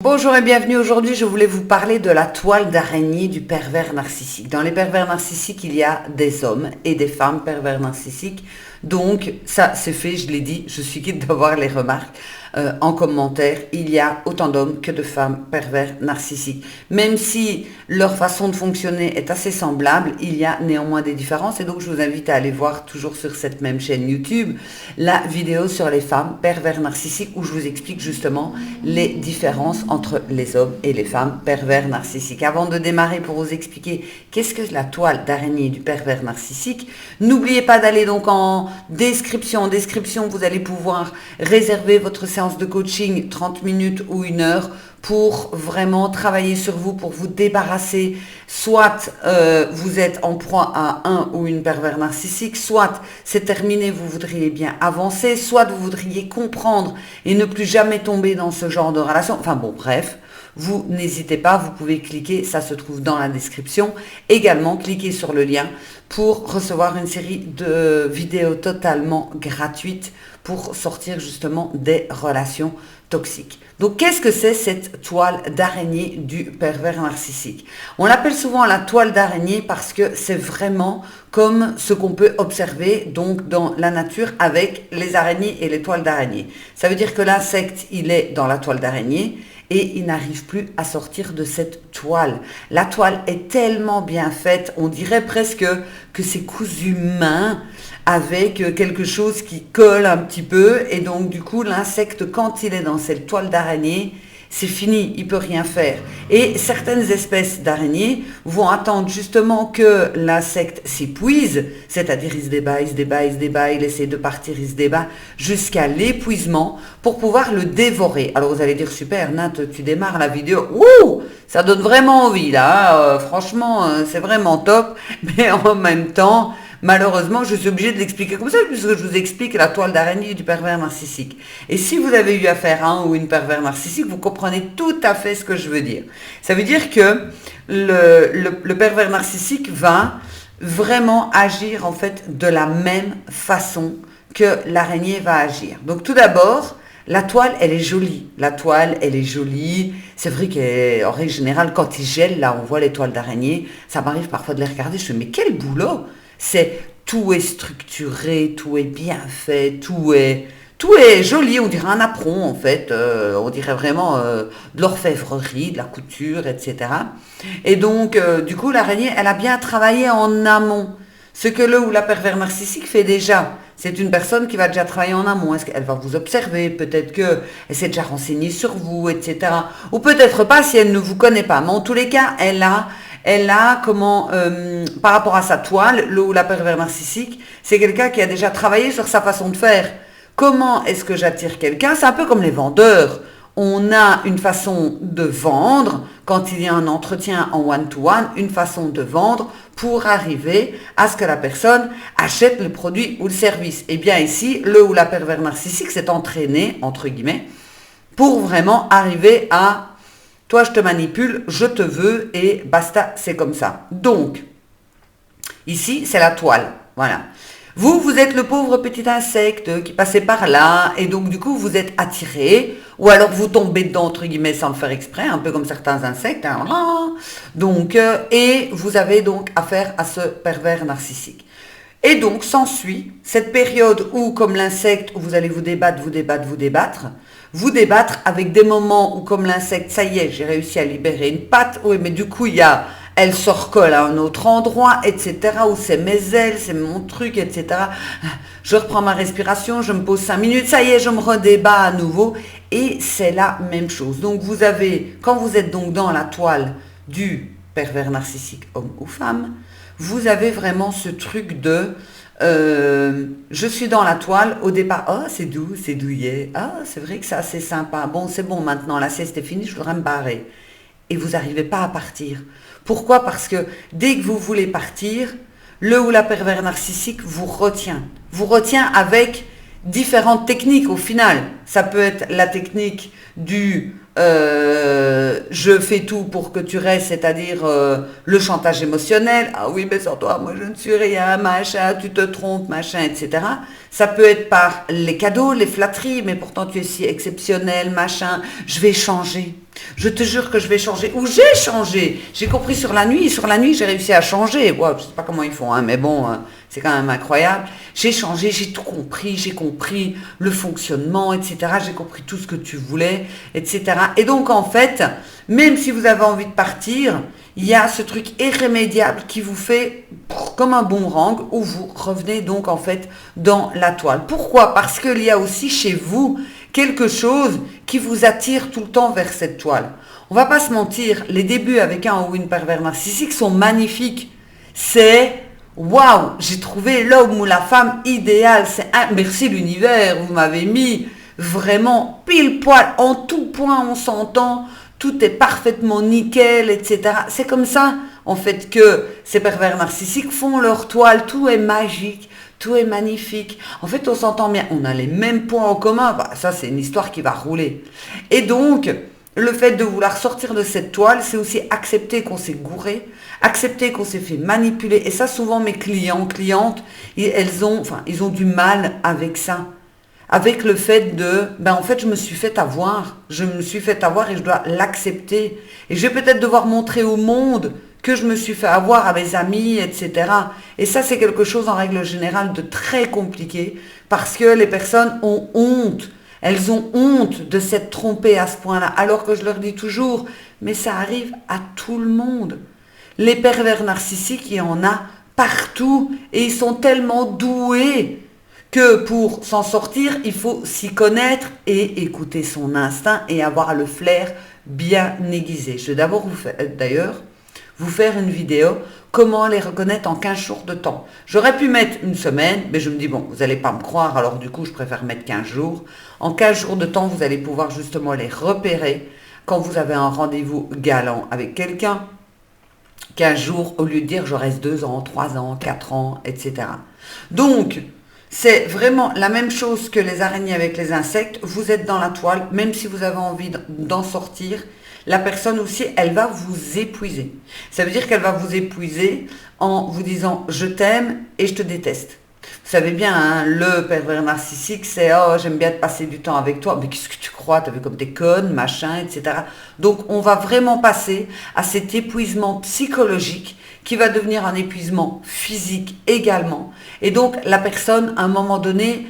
Bonjour et bienvenue. Aujourd'hui, je voulais vous parler de la toile d'araignée du pervers narcissique. Dans les pervers narcissiques, il y a des hommes et des femmes pervers narcissiques. Donc, ça, c'est fait, je l'ai dit, je suis quitte d'avoir les remarques en commentaire. Il y a autant d'hommes que de femmes pervers narcissiques. Même si leur façon de fonctionner est assez semblable, il y a néanmoins des différences. Et donc, je vous invite à aller voir toujours sur cette même chaîne YouTube la vidéo sur les femmes pervers narcissiques où je vous explique justement les différences entre les hommes et les femmes pervers narcissiques. Avant de démarrer pour vous expliquer qu'est-ce que la toile d'araignée du pervers narcissique, n'oubliez pas d'aller donc en description. En description, vous allez pouvoir réserver votre séance de coaching 30 minutes ou 1 heure pour vraiment travailler sur vous, pour vous débarrasser, soit vous êtes en proie à un ou une pervers narcissique, soit c'est terminé, vous voudriez bien avancer, soit vous voudriez comprendre et ne plus jamais tomber dans ce genre de relation. Enfin bon, bref, vous n'hésitez pas, vous pouvez cliquer, ça se trouve dans la description. Également, cliquez sur le lien pour recevoir une série de vidéos totalement gratuites pour sortir justement des relations toxiques. Donc, qu'est-ce que c'est cette toile d'araignée du pervers narcissique? On l'appelle souvent la toile d'araignée parce que c'est vraiment comme ce qu'on peut observer donc dans la nature avec les araignées et les toiles d'araignée. Ça veut dire que l'insecte, il est dans la toile d'araignée et il n'arrive plus à sortir de cette toile. La toile est tellement bien faite, on dirait presque que c'est cousu main avec quelque chose qui colle un petit peu. Et donc, du coup, l'insecte, quand il est dans cette toile d'araignée, c'est fini, il ne peut rien faire. Et certaines espèces d'araignées vont attendre justement que l'insecte s'épuise, c'est-à-dire il se débat, il se débat, il se débat, il essaie de partir, il se débat, jusqu'à l'épuisement pour pouvoir le dévorer. Alors vous allez dire, super, Nat, tu démarres la vidéo, ouh, ça donne vraiment envie là, franchement, c'est vraiment top, mais en même temps, malheureusement, je suis obligée de l'expliquer comme ça, puisque je vous explique la toile d'araignée du pervers narcissique. Et si vous avez eu affaire à un ou une pervers narcissique, vous comprenez tout à fait ce que je veux dire. Ça veut dire que le pervers narcissique va vraiment agir en fait de la même façon que l'araignée va agir. Donc tout d'abord, la toile, elle est jolie. La toile, elle est jolie. C'est vrai qu'en règle générale, quand il gèle, là, on voit les toiles d'araignée. Ça m'arrive parfois de les regarder. Je me dis, mais quel boulot! Tout est structuré, tout est bien fait, tout est joli, on dirait un apron en fait, on dirait vraiment de l'orfèvrerie, de la couture, etc. Et donc, du coup, l'araignée, elle a bien travaillé en amont. Ce que le ou la pervers narcissique fait déjà. C'est une personne qui va déjà travailler en amont. Est-ce qu'elle va vous observer? Peut-être qu'elle s'est déjà renseignée sur vous, etc. Ou peut-être pas si elle ne vous connaît pas. Mais en tous les cas, elle a comment, par rapport à sa toile, le ou la pervers narcissique, c'est quelqu'un qui a déjà travaillé sur sa façon de faire. Comment est-ce que j'attire quelqu'un? C'est un peu comme les vendeurs. On a une façon de vendre, quand il y a un entretien en one-to-one, une façon de vendre pour arriver à ce que la personne achète le produit ou le service. Et bien ici, le ou la pervers narcissique s'est entraîné, entre guillemets, pour vraiment arriver à toi je te manipule, je te veux et basta, c'est comme ça. Donc, ici c'est la toile, voilà. Vous êtes le pauvre petit insecte qui passait par là et donc du coup vous êtes attiré ou alors vous tombez dedans entre guillemets sans le faire exprès, un peu comme certains insectes. Hein, donc, et vous avez donc affaire à ce pervers narcissique. Et donc s'ensuit cette période où, comme l'insecte, où vous allez vous débattre avec des moments où, comme l'insecte, ça y est, j'ai réussi à libérer une patte, oui, mais du coup, elle se recolle à un autre endroit, etc., où c'est mes ailes, c'est mon truc, etc. Je reprends ma respiration, je me pose 5 minutes, ça y est, je me redébat à nouveau, et c'est la même chose. Donc vous avez, quand vous êtes donc dans la toile du pervers narcissique, homme ou femme, vous avez vraiment ce truc de je suis dans la toile au départ, oh c'est doux, c'est douillet, ah c'est vrai que c'est assez sympa, bon c'est bon maintenant, la sieste est finie, je voudrais me barrer. Et vous n'arrivez pas à partir. Pourquoi? Parce que dès que vous voulez partir, le ou la pervers narcissique vous retient. Vous retient avec différentes techniques au final. Ça peut être la technique du je fais tout pour que tu restes, c'est-à-dire le chantage émotionnel. Ah oui, mais sans toi, moi je ne suis rien, machin, tu te trompes, machin, etc. Ça peut être par les cadeaux, les flatteries, mais pourtant tu es si exceptionnel, machin, je vais changer. Je te jure que je vais changer. Ou j'ai changé. J'ai compris sur la nuit. Sur la nuit, j'ai réussi à changer. Ouais, je sais pas comment ils font, hein, mais bon, c'est quand même incroyable. J'ai changé, j'ai tout compris. J'ai compris le fonctionnement, etc. J'ai compris tout ce que tu voulais, etc. Et donc, en fait, même si vous avez envie de partir, il y a ce truc irrémédiable qui vous fait comme un boomerang où vous revenez donc en fait dans la toile. Pourquoi? Parce qu'il y a aussi chez vous quelque chose qui vous attire tout le temps vers cette toile. On va pas se mentir, les débuts avec un ou une pervers narcissique sont magnifiques. C'est waouh, j'ai trouvé l'homme ou la femme idéale. Merci l'univers, vous m'avez mis vraiment pile poil en tout point, on s'entend. Tout est parfaitement nickel, etc. C'est comme ça, en fait, que ces pervers narcissiques font leur toile. Tout est magique, tout est magnifique. En fait, on s'entend bien. On a les mêmes points en commun. Bah, ça, c'est une histoire qui va rouler. Et donc, le fait de vouloir sortir de cette toile, c'est aussi accepter qu'on s'est gouré, accepter qu'on s'est fait manipuler. Et ça, souvent, mes clientes, ils ont du mal avec ça. Avec le fait en fait, je me suis fait avoir et je dois l'accepter. Et je vais peut-être devoir montrer au monde que je me suis fait avoir à mes amis, etc. Et ça, c'est quelque chose en règle générale de très compliqué parce que les personnes ont honte. Elles ont honte de s'être trompées à ce point-là, alors que je leur dis toujours, mais ça arrive à tout le monde. Les pervers narcissiques, il y en a partout et ils sont tellement doués que pour s'en sortir, il faut s'y connaître et écouter son instinct et avoir le flair bien aiguisé. Je vais d'abord vous faire une vidéo comment les reconnaître en 15 jours de temps. J'aurais pu mettre une semaine, mais je me dis bon, vous n'allez pas me croire, alors du coup je préfère mettre 15 jours. En 15 jours de temps, vous allez pouvoir justement les repérer quand vous avez un rendez-vous galant avec quelqu'un. 15 jours, au lieu de dire je reste 2 ans, 3 ans, 4 ans, etc. Donc, c'est vraiment la même chose que les araignées avec les insectes. Vous êtes dans la toile, même si vous avez envie d'en sortir, la personne aussi, elle va vous épuiser. Ça veut dire qu'elle va vous épuiser en vous disant « je t'aime et je te déteste ». Vous savez bien, hein, le pervers narcissique, c'est « oh, j'aime bien te passer du temps avec toi ». Mais qu'est-ce que tu crois? T'as vu comme t'es conne, machin, etc. Donc, on va vraiment passer à cet épuisement psychologique qui va devenir un épuisement physique également. Et donc, la personne, à un moment donné,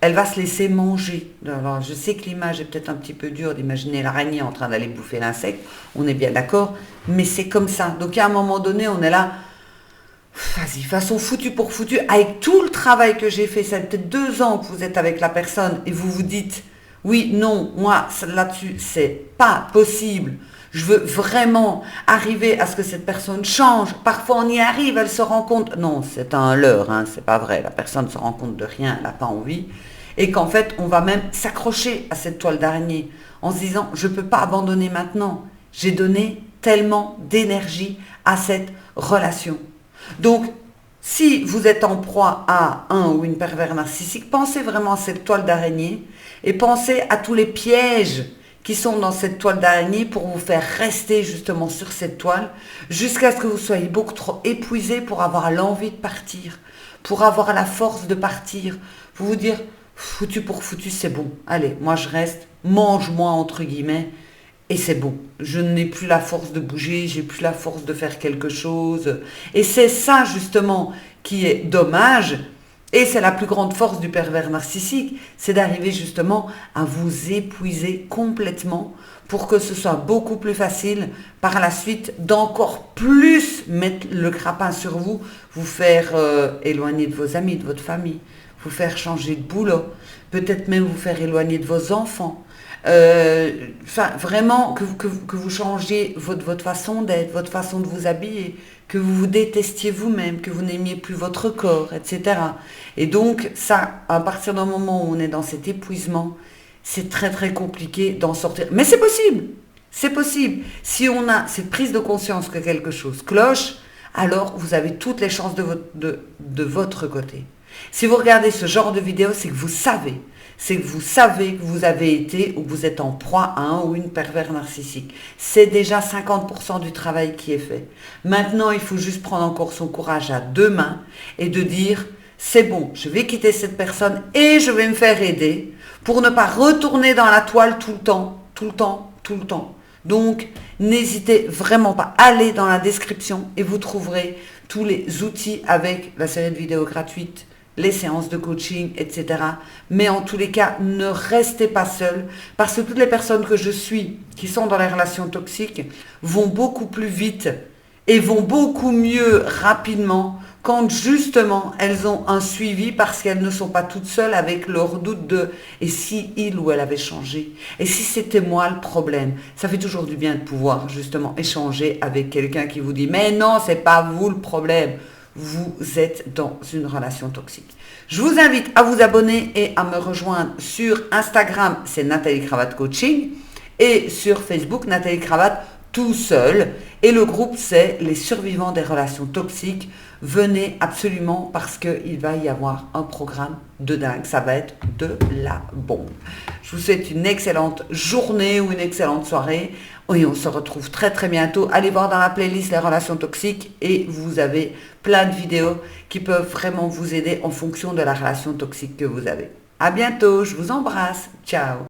elle va se laisser manger. Alors, je sais que l'image est peut-être un petit peu dure d'imaginer l'araignée en train d'aller bouffer l'insecte, on est bien d'accord, mais c'est comme ça. Donc, à un moment donné, on est là, vas-y, façon foutu pour foutu, avec tout le travail que j'ai fait, ça fait peut-être 2 ans que vous êtes avec la personne, et vous vous dites, oui, non, moi, là-dessus, c'est pas possible. Je veux vraiment arriver à ce que cette personne change. Parfois, on y arrive, elle se rend compte. Non, c'est un leurre, hein, c'est pas vrai. La personne ne se rend compte de rien, elle n'a pas envie. Et qu'en fait, on va même s'accrocher à cette toile d'araignée en se disant, je ne peux pas abandonner maintenant. J'ai donné tellement d'énergie à cette relation. Donc, si vous êtes en proie à un ou une pervers narcissique, pensez vraiment à cette toile d'araignée et pensez à tous les pièges qui sont dans cette toile d'araignée pour vous faire rester justement sur cette toile jusqu'à ce que vous soyez beaucoup trop épuisé pour avoir l'envie de partir, pour avoir la force de partir, pour vous dire foutu pour foutu, c'est bon, allez, moi je reste, mange-moi entre guillemets, et c'est bon. Je n'ai plus la force de bouger, j'ai plus la force de faire quelque chose. Et c'est ça justement qui est dommage. Et c'est la plus grande force du pervers narcissique, c'est d'arriver justement à vous épuiser complètement pour que ce soit beaucoup plus facile par la suite d'encore plus mettre le grappin sur vous, vous faire éloigner de vos amis, de votre famille, vous faire changer de boulot, peut-être même vous faire éloigner de vos enfants. Vraiment que vous changiez votre façon d'être, votre façon de vous habiller, que vous vous détestiez vous-même, que vous n'aimiez plus votre corps, etc. Et donc ça, à partir d'un moment où on est dans cet épuisement, c'est très très compliqué d'en sortir. Mais c'est possible, c'est possible. Si on a cette prise de conscience que quelque chose cloche, alors vous avez toutes les chances de votre côté. Si vous regardez ce genre de vidéo, c'est que vous savez que vous avez été ou que vous êtes en proie à un ou une pervers narcissique. C'est déjà 50% du travail qui est fait. Maintenant, il faut juste prendre encore son courage à 2 mains et de dire, c'est bon, je vais quitter cette personne et je vais me faire aider pour ne pas retourner dans la toile tout le temps, tout le temps, tout le temps. Donc, n'hésitez vraiment pas. Allez dans la description et vous trouverez tous les outils avec la série de vidéos gratuites, les séances de coaching, etc. Mais en tous les cas, ne restez pas seul parce que toutes les personnes que je suis qui sont dans les relations toxiques vont beaucoup plus vite et vont beaucoup mieux rapidement quand justement elles ont un suivi parce qu'elles ne sont pas toutes seules avec leur doute de « et si il ou elle avait changé ? Et si c'était moi le problème ?» Ça fait toujours du bien de pouvoir justement échanger avec quelqu'un qui vous dit « mais non, c'est pas vous le problème, vous êtes dans une relation toxique. » Je vous invite à vous abonner et à me rejoindre sur Instagram, c'est Nathalie Cravatte Coaching, et sur Facebook, Nathalie Cravatte tout seul. Et le groupe, c'est les survivants des relations toxiques. Venez absolument parce qu'il va y avoir un programme de dingue. Ça va être de la bombe. Je vous souhaite une excellente journée ou une excellente soirée. Et on se retrouve très très bientôt. Allez voir dans la playlist les relations toxiques et vous avez plein de vidéos qui peuvent vraiment vous aider en fonction de la relation toxique que vous avez. À bientôt, je vous embrasse. Ciao.